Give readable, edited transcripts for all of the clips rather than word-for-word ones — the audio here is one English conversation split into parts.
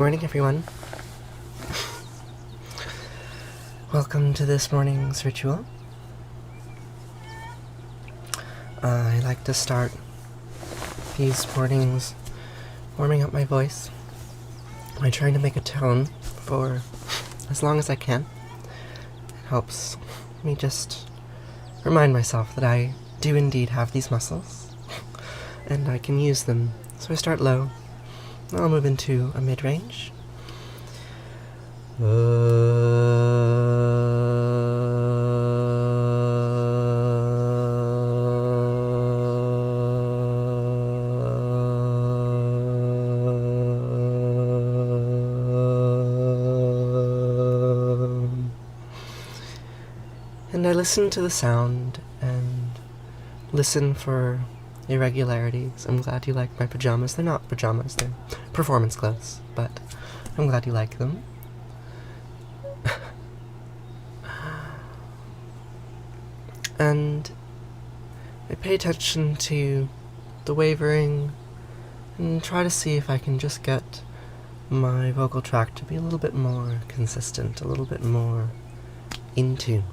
morning, everyone. Welcome to this morning's ritual. I like to start these mornings warming up my voice by trying to make a tone for as long as I can. It helps me just remind myself that I do indeed have these muscles and I can use them. So I start low. I'll move into a mid-range. And I listen to the sound and listen for irregularities. I'm glad you like my pajamas. They're not pajamas, they're performance clothes, but I'm glad you like them. And I pay attention to the wavering and try to see if I can just get my vocal tract to be a little bit more consistent, a little bit more in tune.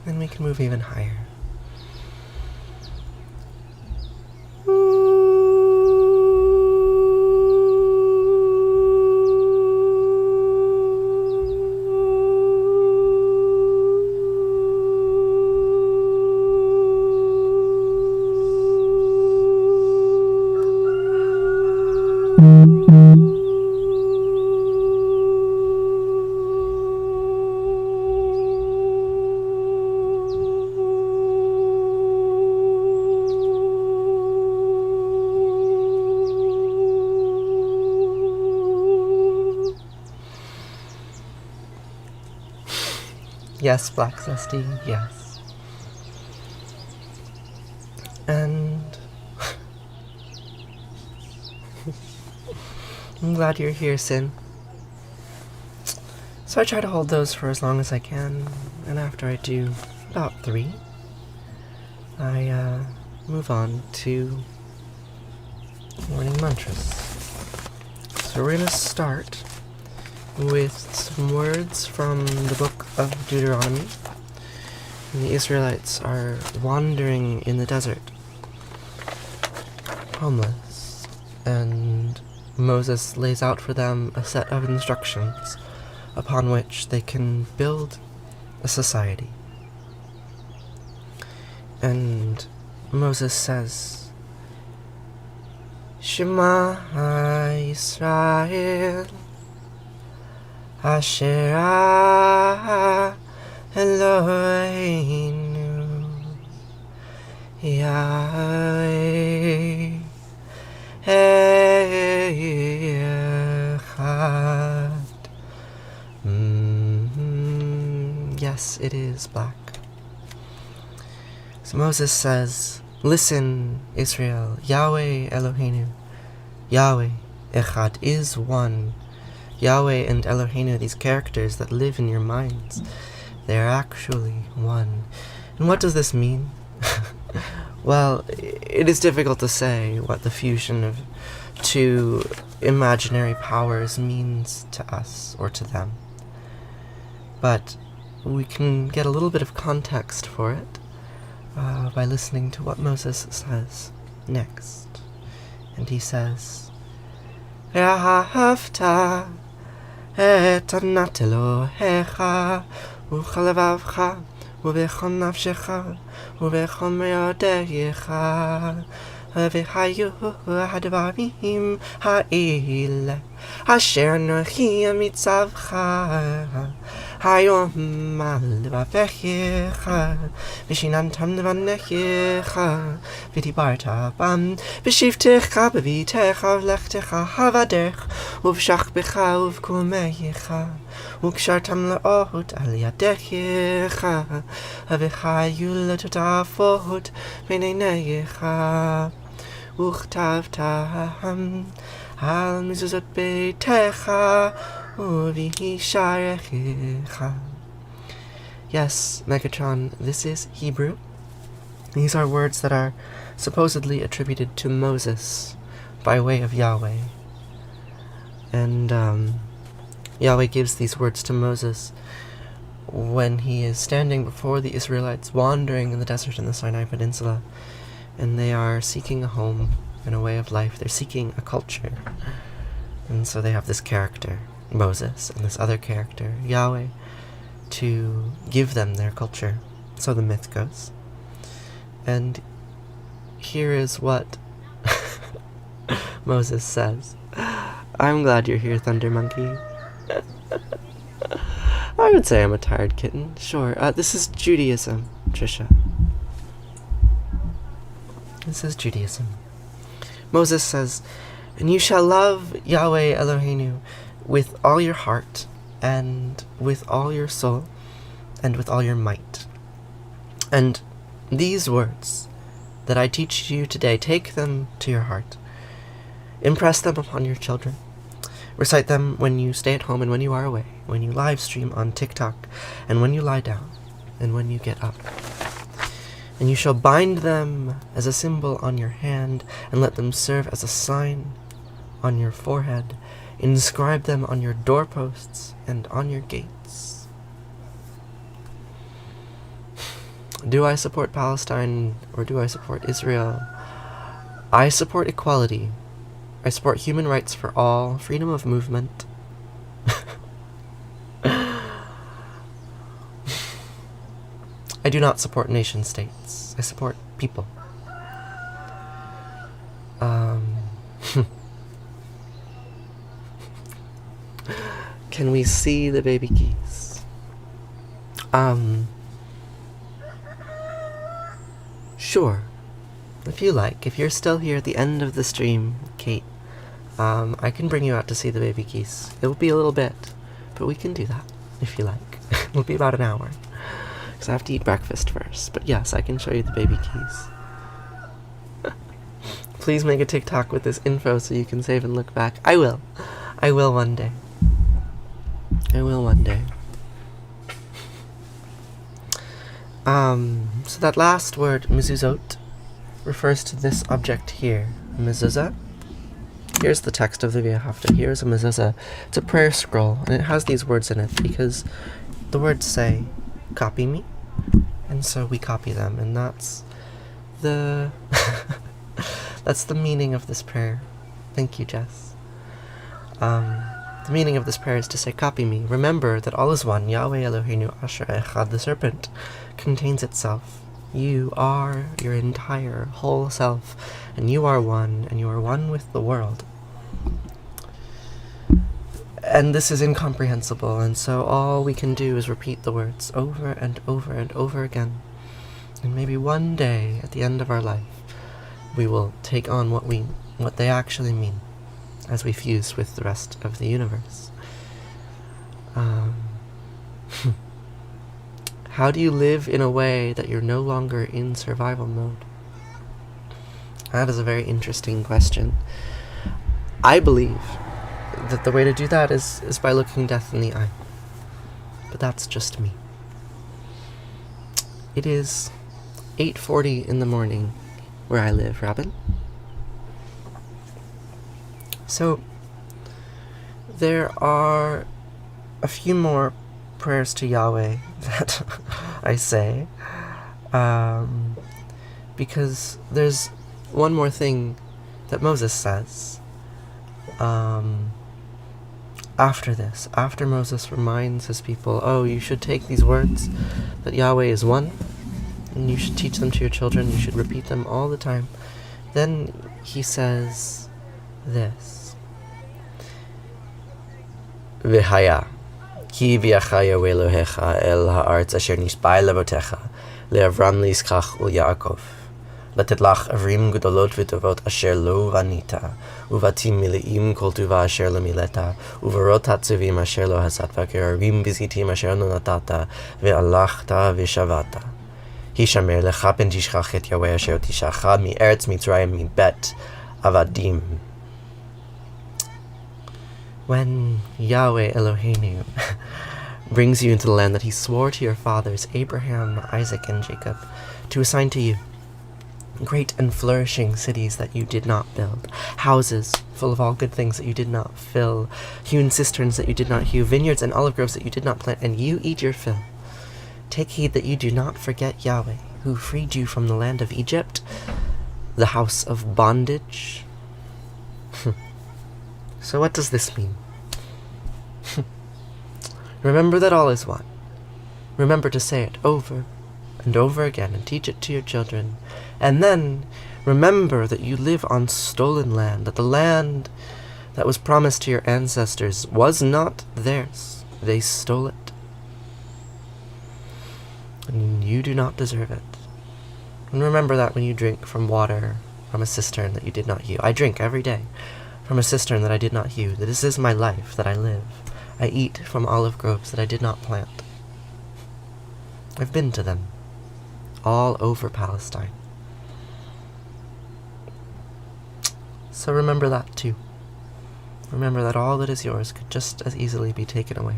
Then we can move even higher. Yes, Black Zesty, yes. And I'm glad you're here, Sin. So I try to hold those for as long as I can, and after I do about 3, I move on to morning mantras. So we're gonna start with some words from the book of Deuteronomy. And the Israelites are wandering in the desert, homeless, and Moses lays out for them a set of instructions upon which they can build a society. And Moses says, Shema Yisrael Asher Eloheinu Yahweh Echad. Yes, it is black. So Moses says, listen, Israel, Yahweh Eloheinu, Yahweh Echad is one. Yahweh and Eloheinu, these characters that live in your minds, they're actually one. And what does this mean? Well, it is difficult to say what the fusion of two imaginary powers means to us or to them. But we can get a little bit of context for it by listening to what Moses says next. And he says, Ve'ahavta et Adonat Elohecha u'chol levavcha u'bechol nafshecha u'bechol me'odeyecha v'hayu hadvarim ha'ile asher anochi mitzavcha hayom al levavecha v'shinantam levanecha v'dibarta bam v'shivtecha b'vitecha v'lechtecha havadech uv'shachbecha uv'kumeyecha u'kshartam la'ot al yadecha v'chayu letotafot v'neineyecha u'chtavtam al mezuzot beitecha u'v'hisharecha. Yes, Megatron, this is Hebrew. These are words that are supposedly attributed to Moses by way of Yahweh. And Yahweh gives these words to Moses when he is standing before the Israelites wandering in the desert in the Sinai Peninsula, and they are seeking a home and a way of life. They're seeking a culture. And so they have this character, Moses, and this other character, Yahweh, to give them their culture. So the myth goes. And here is what Moses says. I'm glad you're here, Thunder Monkey. I would say I'm a tired kitten. Sure. This is Judaism, Trisha. This is Judaism. Moses says, "And you shall love Yahweh Eloheinu with all your heart, and with all your soul, and with all your might. And these words that I teach you today, take them to your heart. Impress them upon your children. Recite them when you stay at home and when you are away, when you live stream on TikTok, and when you lie down, and when you get up. And you shall bind them as a symbol on your hand, and let them serve as a sign on your forehead. Inscribe them on your doorposts and on your gates." Do I support Palestine or do I support Israel? I support equality. I support human rights for all, freedom of movement. I do not support nation states. I support people. Can we see the baby geese? Sure. If you like. If you're still here at the end of the stream, Kate, I can bring you out to see the baby geese. It will be a little bit, but we can do that, if you like. It'll be about an hour, because I have to eat breakfast first. But yes, I can show you the baby geese. Please make a TikTok with this info so you can save and look back. I will. I will one day. I will one day. So that last word, mezuzot, refers to this object here, mezuzah. Here's the text of the Via Hafta. Here's a mezuzah. It's a prayer scroll, and it has these words in it because the words say, "Copy me," and so we copy them, and that's the that's the meaning of this prayer. Thank you, Jess. The meaning of this prayer is to say, "Copy me. Remember that all is one. Yahweh Eloheinu Asher Echad." The serpent contains itself. You are your entire whole self, and you are one, and you are one with the world. And this is incomprehensible, and so all we can do is repeat the words over and over and over again. And maybe one day, at the end of our life, we will take on what they actually mean, as we fuse with the rest of the universe. How do you live in a way that you're no longer in survival mode? That is a very interesting question. I believe that the way to do that is by looking death in the eye. But that's just me. It is 8:40 in the morning where I live, Robin. So, there are a few more prayers to Yahweh that I say, because there's one more thing that Moses says after this. After Moses reminds his people, oh, you should take these words, that Yahweh is one, and you should teach them to your children, you should repeat them all the time. Then he says this. V'haya, ki v'yacha Yahweh Elohecha el ha'aretz asher nishba'e levotecha, le'Avram li'Yitzchak u'Yaakov. לתת ערים גדולות וטובות אשר לא בנית, ובתים מלאים כל טובה אשר לא מילאת, וברות עצובים אשר לא עשת, וכררים וזיתים אשר לא נטעת, והלכת ושבת. הישמר לך פן תשכח את יהוה אשר הוציאך מארץ מצרים מבית עבדים. When Yahweh Eloheinu brings you into the land that he swore to your fathers, Abraham, Isaac, and Jacob, to assign to you, great and flourishing cities that you did not build, houses full of all good things that you did not fill, hewn cisterns that you did not hew, vineyards and olive groves that you did not plant, and you eat your fill. Take heed that you do not forget Yahweh, who freed you from the land of Egypt, the house of bondage. So what does this mean? Remember that all is one. Remember to say it over and over again and teach it to your children. And then remember that you live on stolen land, that the land that was promised to your ancestors was not theirs. They stole it. And you do not deserve it. And remember that when you drink from water from a cistern that you did not hew. I drink every day from a cistern that I did not hew. That this is my life that I live. I eat from olive groves that I did not plant. I've been to them, all over Palestine. So remember that too. Remember that all that is yours could just as easily be taken away,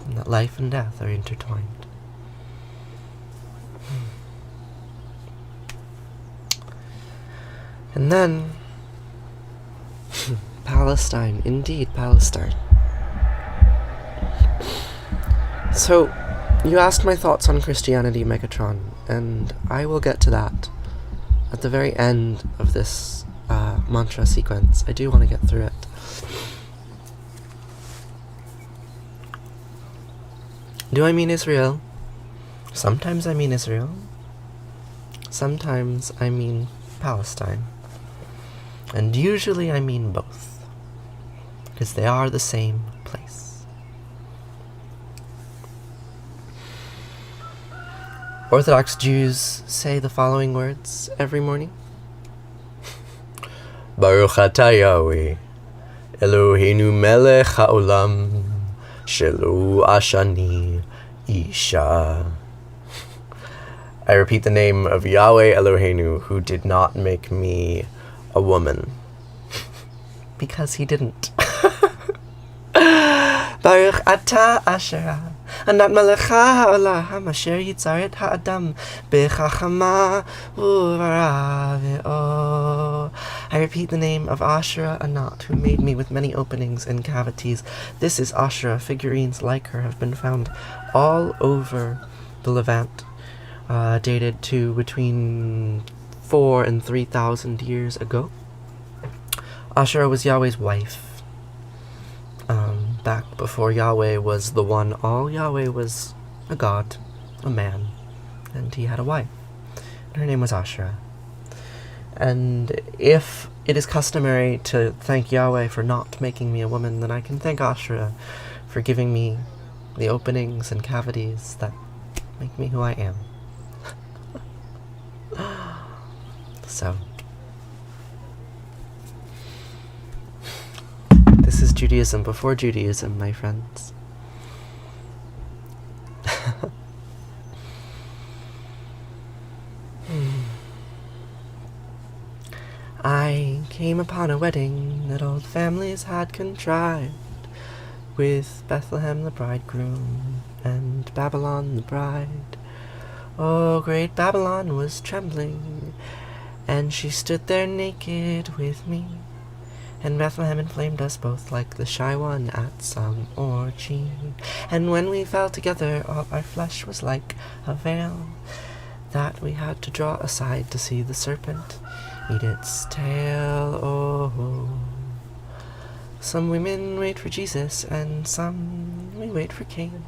and that life and death are intertwined. And then, Palestine, indeed Palestine. So, you asked my thoughts on Christianity, Megatron, and I will get to that at the very end of this mantra sequence. I do want to get through it. Do I mean Israel? Sometimes I mean Israel. Sometimes I mean Palestine. And usually I mean both, because they are the same place. Orthodox Jews say the following words every morning. Baruch atah Yahweh, Eloheinu melech haolam, shelo ashani isha. I repeat the name of Yahweh Eloheinu, who did not make me a woman. Because he didn't. Baruch atah Asherah, anat melecha ha'olam, asher yitzaret ha'adam bechachama uvara ve'or. I repeat the name of Asherah Anat, who made me with many openings and cavities. This is Asherah. Figurines like her have been found all over the Levant, dated to between 4,000 and 3,000 years ago. Asherah was Yahweh's wife. Back before Yahweh was the one all, Yahweh was a god, a man, and he had a wife. And her name was Asherah. And if it is customary to thank Yahweh for not making me a woman, then I can thank Asherah for giving me the openings and cavities that make me who I am. So, this is Judaism before Judaism, my friends. I came upon a wedding that old families had contrived, with Bethlehem the bridegroom and Babylon the bride. Oh, great Babylon was trembling, and she stood there naked with me, and Bethlehem inflamed us both like the shy one at some orgy. And when we fell together, all our flesh was like a veil that we had to draw aside to see the serpent eat its tail. Oh, some women wait for Jesus, and some we wait for Cain.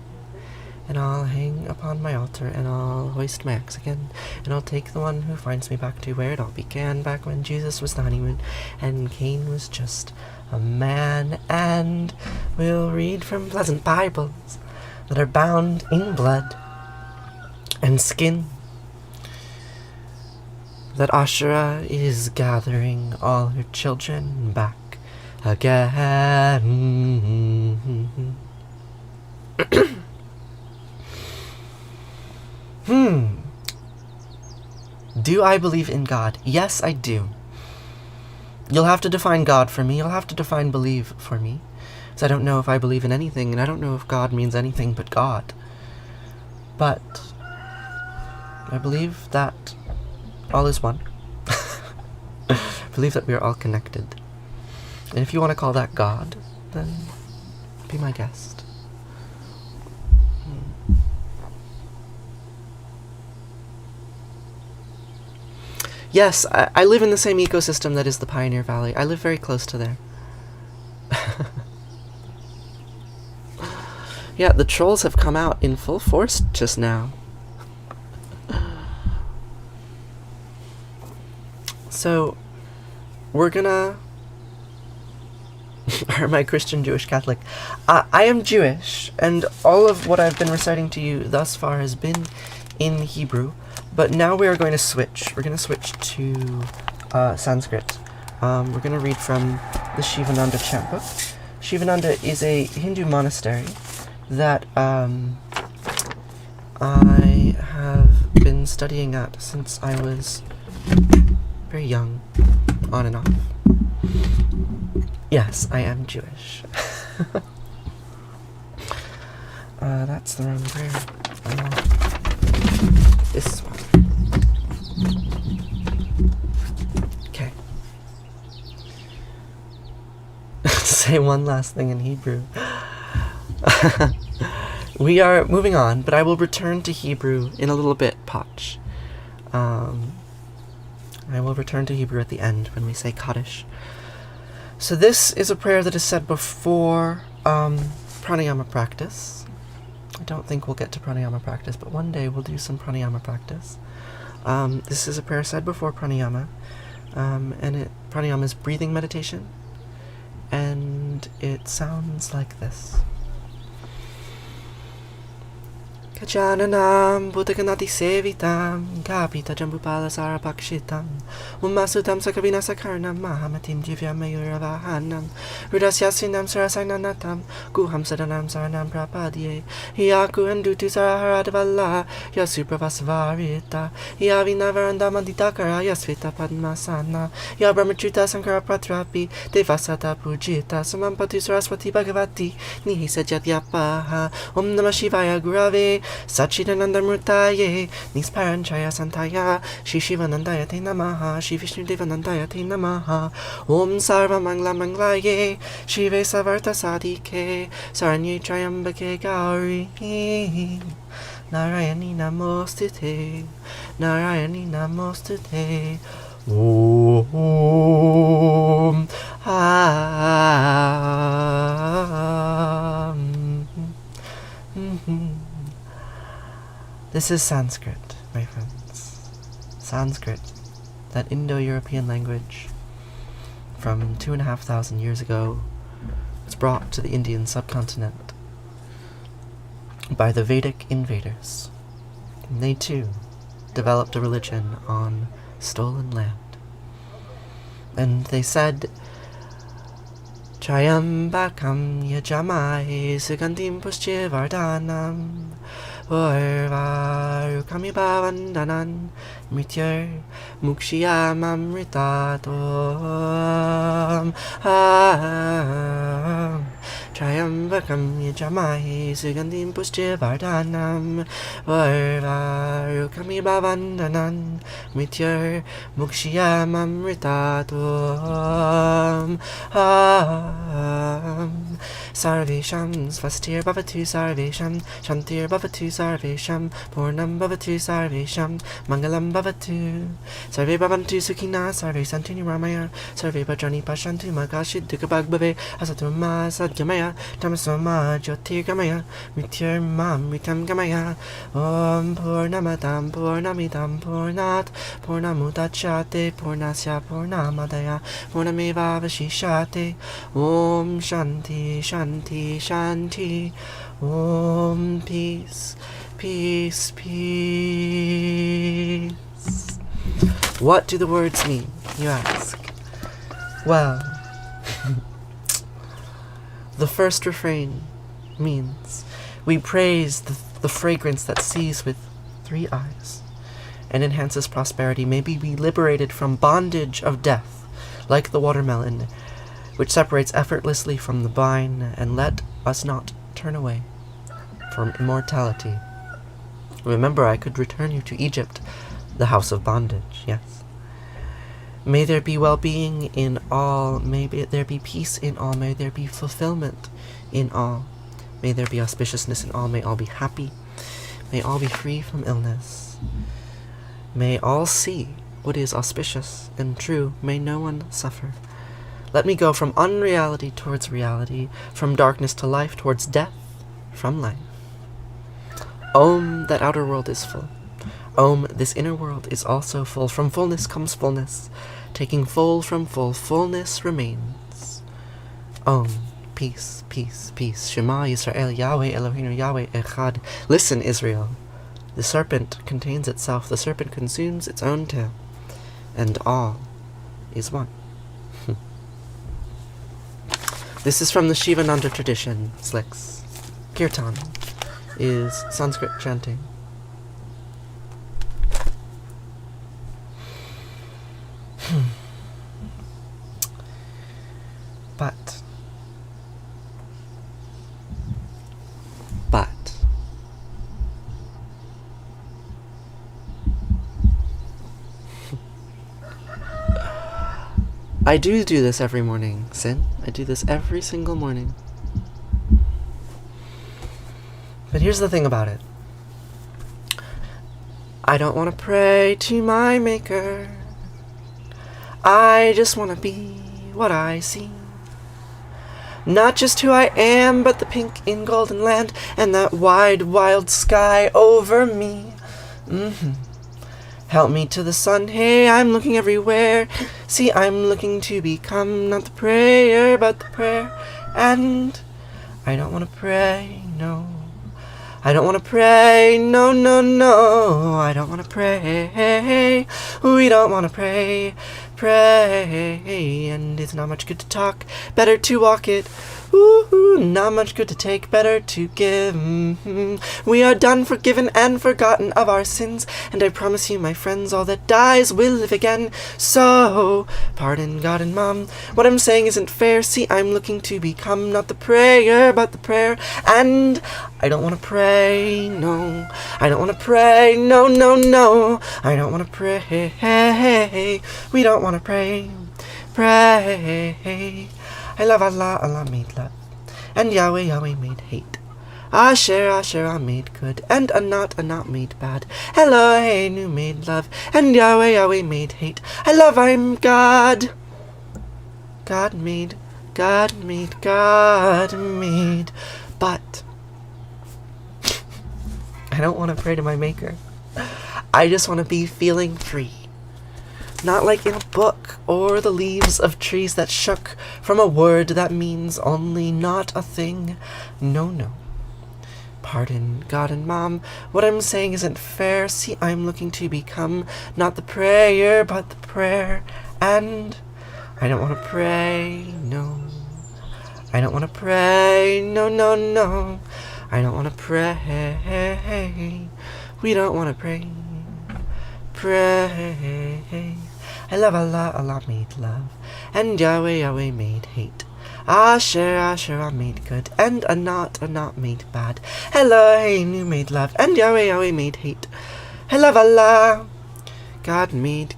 And I'll hang upon my altar, and I'll hoist my axe again, and I'll take the one who finds me back to where it all began, back when Jesus was the honeymoon, and Cain was just a man. And we'll read from pleasant Bibles that are bound in blood and skin, that Asherah is gathering all her children back again. Do I believe in God? Yes, I do. You'll have to define God for me. You'll have to define believe for me. Because I don't know if I believe in anything, and I don't know if God means anything but God. But I believe that all is one. Believe that we are all connected. And if you want to call that God, then be my guest. Yes, I live in the same ecosystem that is the Pioneer Valley. I live very close to there. Yeah, the trolls have come out in full force just now. So, we're gonna... Am I Christian, Jewish, Catholic? I am Jewish, and all of what I've been reciting to you thus far has been in Hebrew, but now we are going to switch. We're going to switch to Sanskrit. We're going to read from the Shivananda chant book. Shivananda is a Hindu monastery that I have been studying at since I was very young, on and off. Yes, I am Jewish. That's the wrong prayer. This one. Okay. Say one last thing in Hebrew. We are moving on, but I will return to Hebrew in a little bit, Potch. I will return to Hebrew at the end when we say Kaddish. So this is a prayer that is said before pranayama practice. I don't think we'll get to pranayama practice, but one day we'll do some pranayama practice. This is a prayer said before pranayama, and pranayama is breathing meditation, and it sounds like this. Kajananam Buddhaganati Sevitam Kapita Jambupala Sarapakshitam Umasutam Sakavina Sakarnam Mahamatim Divya Mayuravahanam Rudasyasinam Sarasagnanatam Guham Sadanam Saranam Prapadye Hiyaku and Dutu Saraharadavala Yasupravasvarita Yavinavarandamanditakara Yasvita Padmasana Yabrahmachuta Sankara Pratrapi Devasata Pujita Samampatu Saraswati Bhagavati Nihisajatyapaha Om Namah Shivaya Gurave Sachidananda Murtaye Nisparanchaya Santaya Shri Shivanandaya Te Namaha Shri Vishnudevanandaya Te Namaha Om Sarva Mangla Manglaye Shive Savarta Sadike Saranye Trayambake Gauri Narayani Namostute Narayani Namostute Om This is Sanskrit, my friends. Sanskrit, that Indo-European language from 2,500 years ago, was brought to the Indian subcontinent by the Vedic invaders. And they too developed a religion on stolen land. And they said, Trayambakam yajamahe sugandim pushche vardhanam Orvarukami bhavandanan Mrityur mukshiyamamritatom Trayambakam yajamahe sugandim pushche vardhanam Orvarukami bhavandanan Mrityur mukshiyamamritatom Sarvesham svastir bhavatu sarvesham Shantir bhavatu sarvesham Purnam bhavatu sarvesham Mangalam bhavatu Sarve bhavantu sukhina Sarve santu niramaya Sarve bhadrani pashantu Magashid dukhabhagbhave Asatuma sadgamaya Tamasoma jyotirgamaya Mrityur mamritam gamaya Om purnamadam purnamidam purnat Purnamudachyate Purnasya purnamadaya Purnameva vashishate Om Shanti Shanti Shanti Om Peace Peace Peace. What do the words mean, you ask? Well, the first refrain means we praise the fragrance that sees with 3 eyes and enhances prosperity. May we be liberated from bondage of death, like the watermelon, which separates effortlessly from the vine, and let us not turn away from immortality. Remember, I could return you to Egypt, the house of bondage, yes. May there be well-being in all, may there be peace in all, may there be fulfillment in all, may there be auspiciousness in all, may all be happy, may all be free from illness, may all see what is auspicious and true, may no one suffer. Let me go from unreality towards reality, from darkness to life, towards death from life. Om, that outer world is full. Om, this inner world is also full. From fullness comes fullness. Taking full from full, fullness remains. Om, peace, peace, peace. Shema Yisrael, Yahweh Eloheinu, Yahweh Echad. Listen, Israel. The serpent contains itself. The serpent consumes its own tail. And all is one. This is from the Shivananda tradition, Slicks. Kirtan is Sanskrit chanting. But I do this every morning, Sin. I do this every single morning. But here's the thing about it. I don't want to pray to my maker. I just want to be what I see. Not just who I am, but the pink in golden land and that wide, wild sky over me. Help me to the sun, hey, I'm looking everywhere. See, I'm looking to become not the prayer, but the prayer. And I don't want to pray, no. I don't want to pray, no, no, no. I don't want to pray. We don't want to pray. And it's not much good to talk, better to walk it. Ooh, not much good to take, better to give. We are done, forgiven, and forgotten of our sins, and I promise you, my friends, all that dies will live again. So, pardon God and Mom, what I'm saying isn't fair. See, I'm looking to become not the prayer, but the prayer, and I don't want to pray, no. I don't want to pray, no, no, no. I don't want to pray. We don't want to pray. I love Allah, Allah made love, and Yahweh, Yahweh made hate. Asher, Asher, made good, and Anat made bad. Eloheinu made love, and Yahweh, Yahweh made hate. I love, I'm God. God made. But I don't want to pray to my maker. I just want to be feeling free. Not like in a book, or the leaves of trees that shook from a word that means only not a thing. No, no. Pardon, God and Mom, what I'm saying isn't fair. See, I'm looking to become not the prayer, but the prayer. And I don't want to pray, no. I don't want to pray, no, no, no. I don't want to pray. We don't want to pray. I love Allah, Allah made love, and Yahweh, Yahweh made hate. Asher, Asher, made good, and Anat made bad. Eloheinu made love, and Yahweh, Yahweh made hate. I love Allah. God made.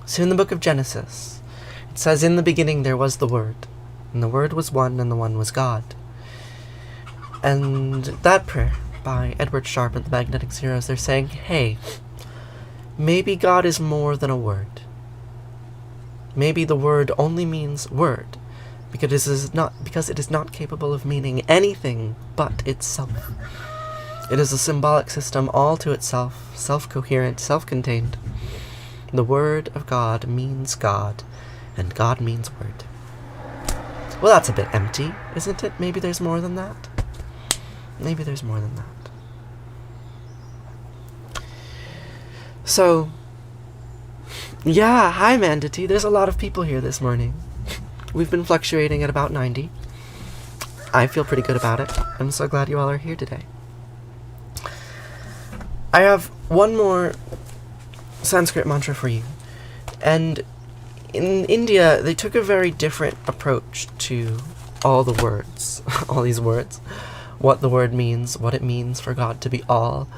So in the book of Genesis, it says, in the beginning there was the Word, and the Word was one, and the one was God. And that prayer by Edward Sharpe and the Magnetic Zeros, they're saying, hey, maybe God is more than a word. Maybe the word only means word, because it is not capable of meaning anything but itself. It is a symbolic system all to itself, self-coherent, self-contained. The word of God means God, and God means word. Well, that's a bit empty, isn't it? Maybe there's more than that. So, yeah, hi Mandity. There's a lot of people here this morning. We've been fluctuating at about 90. I feel pretty good about it. I'm so glad you all are here today. I have one more Sanskrit mantra for you. And in India, they took a very different approach to all the words, all these words, what the word means, what it means for God to be all.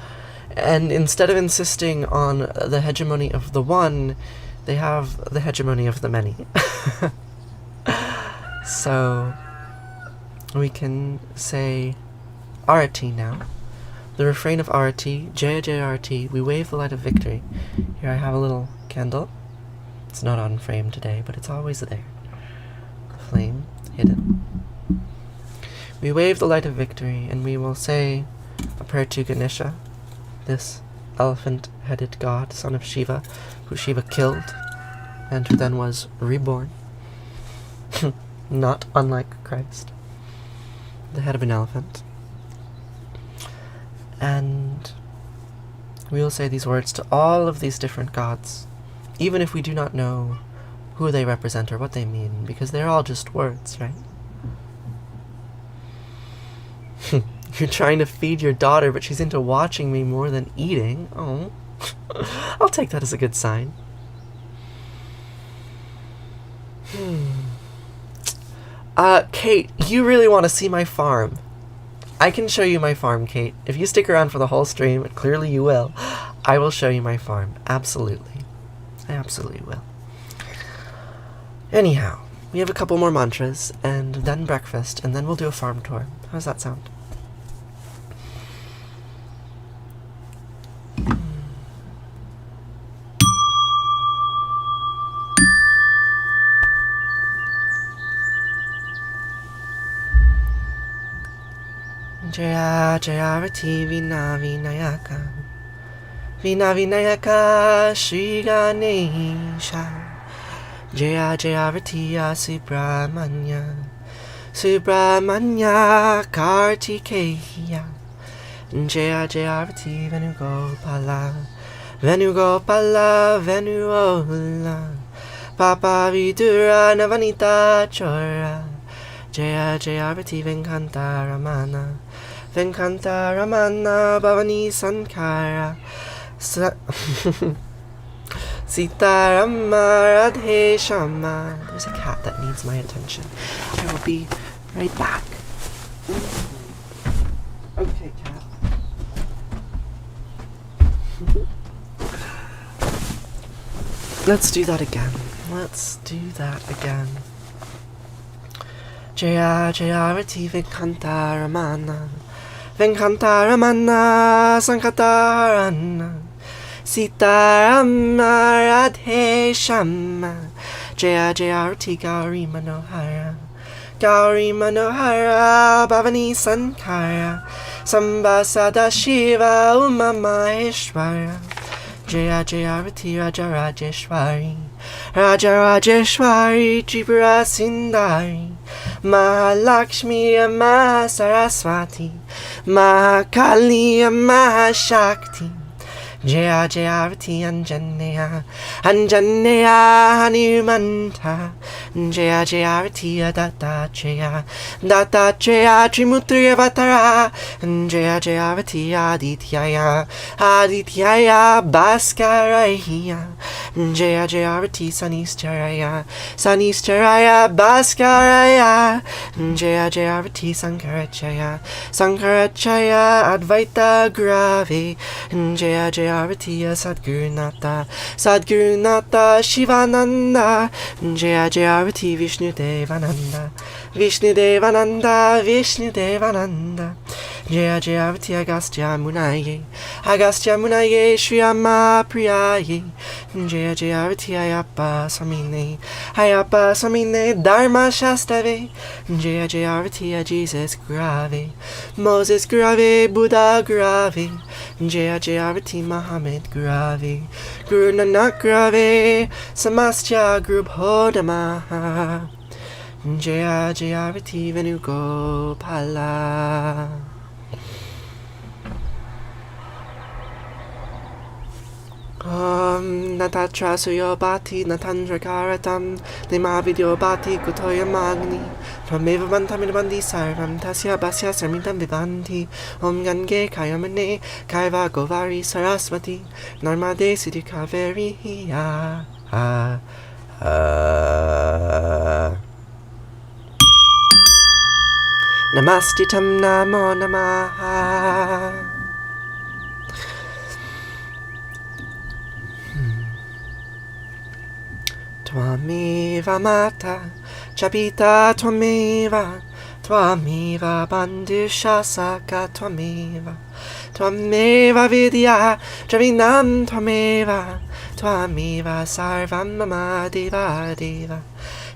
And instead of insisting on the hegemony of the one, they have the hegemony of the many. So we can say Arati now. The refrain of Arati, Jaya Jaya Arati, we wave the light of victory. Here I have a little candle. It's not on frame today, but it's always there. The flame hidden. We wave the light of victory, and we will say a prayer to Ganesha, this elephant-headed god, son of Shiva, who Shiva killed, and who then was reborn. Not unlike Christ. The head of an elephant. And we will say these words to all of these different gods, even if we do not know who they represent or what they mean, because they're all just words, right? You're trying to feed your daughter, but she's into watching me more than eating. Oh. I'll take that as a good sign. Kate, you really want to see my farm? I can show you my farm, Kate. If you stick around for the whole stream, and clearly you will, I will show you my farm. Absolutely. I absolutely will. Anyhow, we have a couple more mantras, and then breakfast, and then we'll do a farm tour. How's that sound? Jaya Jayarati Vina Vinayaka Vina Vinayaka Shri Ganesha Jaya Jayarati Subramanya Subramanya Kartikeya Jaya Jayarati Venugopala Venugopala Venuola Papa Vidura Navanita Chora Jaya Jayarati Venkanta Ramana Venkanta Ramana Bhavani Sankara Sitarama Radhe Shama. There's a cat that needs my attention. I will be right back. Okay, cat. Let's do that again. Let's do that again. Jaya Jayarati Venkanta Ramana Venkanta Ramana Sankatarana Sitarama Radhe Shama Jaya Jayarati Gauri Manohara Gauri Manohara Bhavani Sankara Samba Sadashiva Uma Maheshwara Jaya Jayarati Raja Rajeshwari Raja Rajeshwari Tripura Sindari Mahalakshmi Mahasaraswati Mahakali Mahashakti Jaya Jayarati Anjaneya Anjaneya Hanumanta Jaya Jayarati Dattatreya Dattatreya Trimutri Avatara Jaya Jayarati Adityaya Adityaya Bhaskaraya Jaya Jayarati Sanistaraya Sanistaraya Bhaskaraya Jaya Jayarati Sankarachaya Sankarachaya Advaita Grave Jaya Jayarati Sadgurunata Sadgurunata Shivananda Jaya Jayarati Vishnu Devananda Vishnu Devananda Vishnu Devananda Jaya Jayarati Agastya Munaye Agastya Munaye Shriyama Priyaye Jaya Jayarati Ayappa Samine Ayappa Samine Dharma Shastave Jaya Jayarati Jesus Grave Moses Grave Buddha Grave Jaya Jayarati Muhammad Grave Guru Nanak Grave Samastya Guru Bodhamaha Jaya Jayarati Venugopala. Om natatra suyobati natandragaratam lima vidyobati kutoya magni Tvameva bantamidabandi sarvam tasya basya sarmitam vivanti Om Gange Kayamane Kaiva Govari Saraswati Narmade Siddhi Kaveri Namastitam Namo Namaha. Twameva Mata Chapita Twameva Twameva Bandusha Saka Twameva Twameva Vidya Javinam Twameva Twameva Sarvam Mama Deva Deva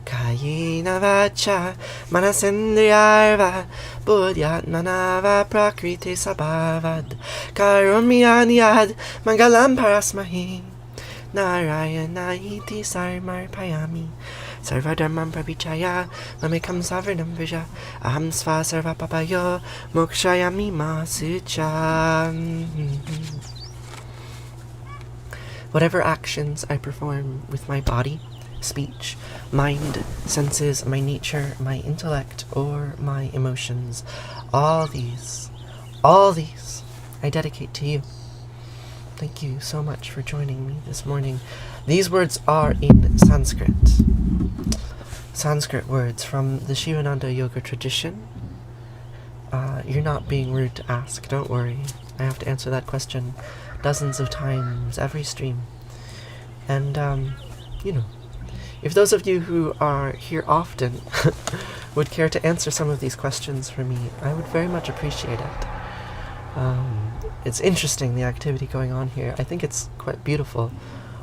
Kayena Vacha Manasendriyarva Buddhyatmanava Prakriti Sabhavad Karumyanyad Mangalam Parasmahi Narayana iti sarmar payami Sarvadharmam pravichaya Mamekam savarnam vija Aham sva sarva papayo Mokshayami masucha. Whatever actions I perform with my body, speech, mind, senses, my nature, my intellect, or my emotions, all these I dedicate to you. Thank you so much for joining me this morning. These words are in Sanskrit. Sanskrit words from the Shivananda Yoga tradition. You're not being rude to ask, don't worry. I have to answer that question dozens of times every stream. And, if those of you who are here often would care to answer some of these questions for me, I would very much appreciate it. It's interesting, the activity going on here. I think it's quite beautiful,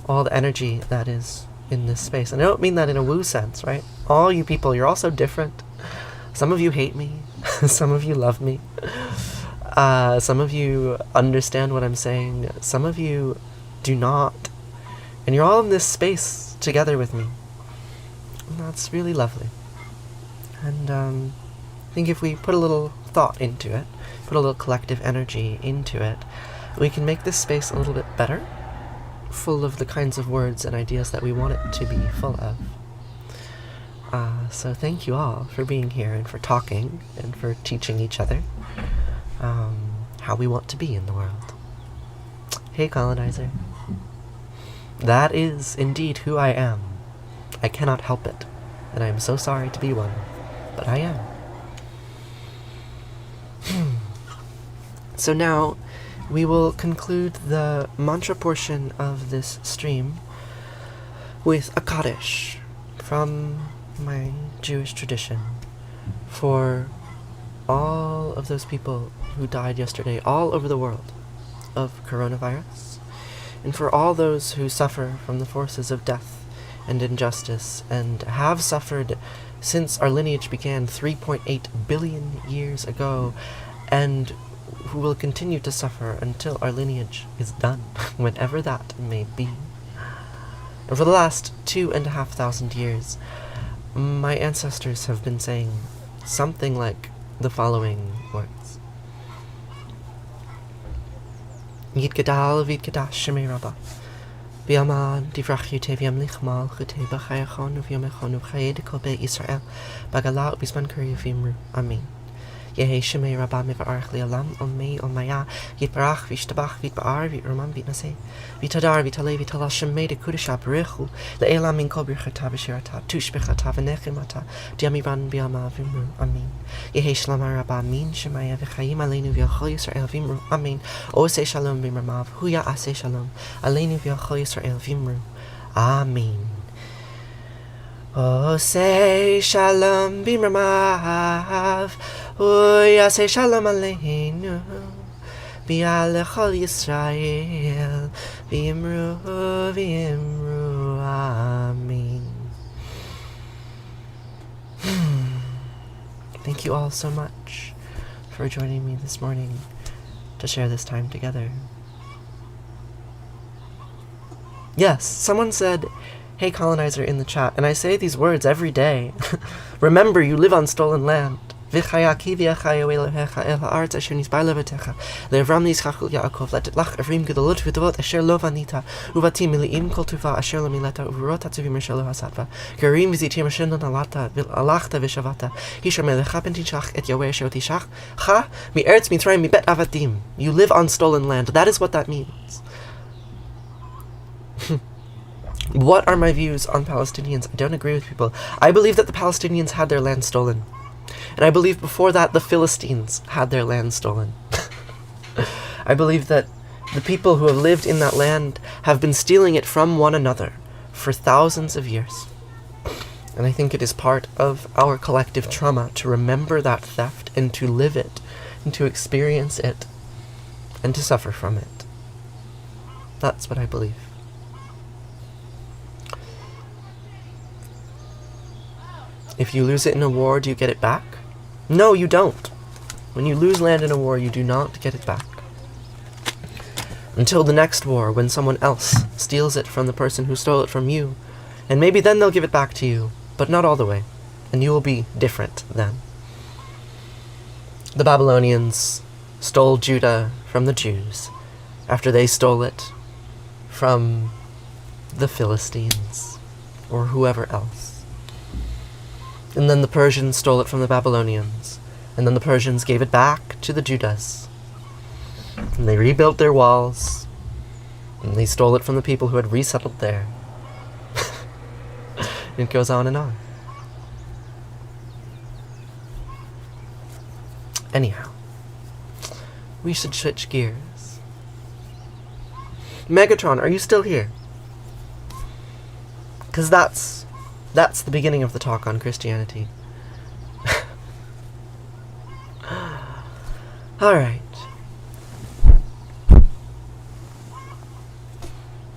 all the energy that is in this space. And I don't mean that in a woo sense, right? All you people, you're all so different. Some of you hate me. Some of you love me. Some of you understand what I'm saying. Some of you do not. And you're all in this space together with me. And that's really lovely. And I think if we put a little thought into it, put a little collective energy into it, we can make this space a little bit better, full of the kinds of words and ideas that we want it to be full of. So thank you all for being here and for talking and for teaching each other how we want to be in the world. Hey, colonizer. That is indeed who I am. I cannot help it, and I am so sorry to be one, but I am. So now, we will conclude the mantra portion of this stream with a Kaddish from my Jewish tradition for all of those people who died yesterday all over the world of coronavirus, and for all those who suffer from the forces of death and injustice and have suffered since our lineage began 3.8 billion years ago, and who will continue to suffer until our lineage is done, whenever that may be. And for the last 2,500 years, my ancestors have been saying something like the following words. Yidgadal vidgadash shemei rabba. V'yaman divrach yute v'yam lichmal chute b'chayachon v'yomechon v'chayed kobe Yisrael bagala u'bisman kuri v'imru. Amen. Yehi shemei rabba mevarach li'alam omei omaya yitbarach v'ishtabach v'itba'ar v'yirman v'itnaseh v'itadar v'talei v'talal shemei de kudesha b'richu le'elam min kol b'rchata v'shirata tush b'chata v'nechimata diamiran v'yama v'imru. Amen. Yehi shlama rabba min shemaya v'chayim aleinu v'yachol Yisrael v'imru. Amen. Oseh shalom b'mirmav huya aseh shalom aleinu v'yachol Yisrael v'imru. Amen. Oseh shalom b'mirmav Yaseh shalom aleinu v'al chol Yisrael v'imru v'imru. Amen. Thank you all so much for joining me this morning to share this time together. Yes, someone said, "Hey, colonizer," in the chat, and I say these words every day. Remember, you live on stolen land. V'chaya ki v'achaya Elohecha el ha'aretz asher nisbar levatecha le'avram yitzchak u'Yaakov letet Ephraim gedolot v'tovot asher lo vanita uvatim mili'im kol tuva asher lo mileta uvurot hatzuvim asher lo hasatva gerim v'zitim asher lo nalata alachta v'shavata hisher melecha ben tishach et Yahweh asher tishach cha mi'eretz Mitzrayim mibet avadim. You live on stolen land. That is what that means. What are my views on Palestinians? I don't agree with people. I believe that the Palestinians had their land stolen. And I believe before that the Philistines had their land stolen. I believe that the people who have lived in that land have been stealing it from one another for thousands of years. And I think it is part of our collective trauma to remember that theft and to live it and to experience it and to suffer from it. That's what I believe. If you lose it in a war, do you get it back? No, you don't. When you lose land in a war, you do not get it back. Until the next war, when someone else steals it from the person who stole it from you. And maybe then they'll give it back to you, but not all the way. And you will be different then. The Babylonians stole Judah from the Jews after they stole it from the Philistines or whoever else. And then the Persians stole it from the Babylonians. And then the Persians gave it back to the Judas. And they rebuilt their walls. And they stole it from the people who had resettled there. It goes on and on. Anyhow, we should switch gears. Megatron, are you still here? Because that's the beginning of the talk on Christianity. Alright.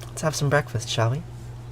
Let's have some breakfast, shall we?